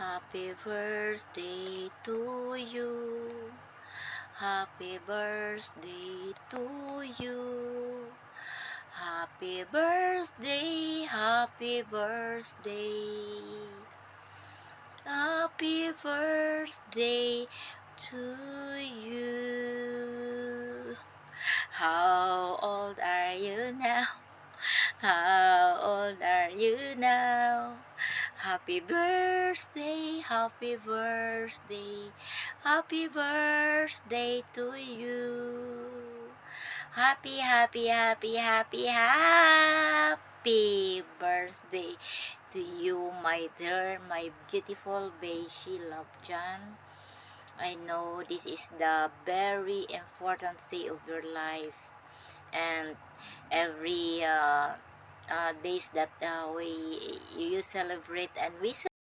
Happy birthday to you. Happy birthday to you. Happy birthday, happy birthday. Happy birthday to you. How old are you now? How old are you now? Happy birthday, happy birthday, happy birthday to you. Happy, happy, happy, happy, happy birthday to you, my dear, my beautiful Beishi Lobjan. I know this is the very important day of your life, and every days that you celebrate and we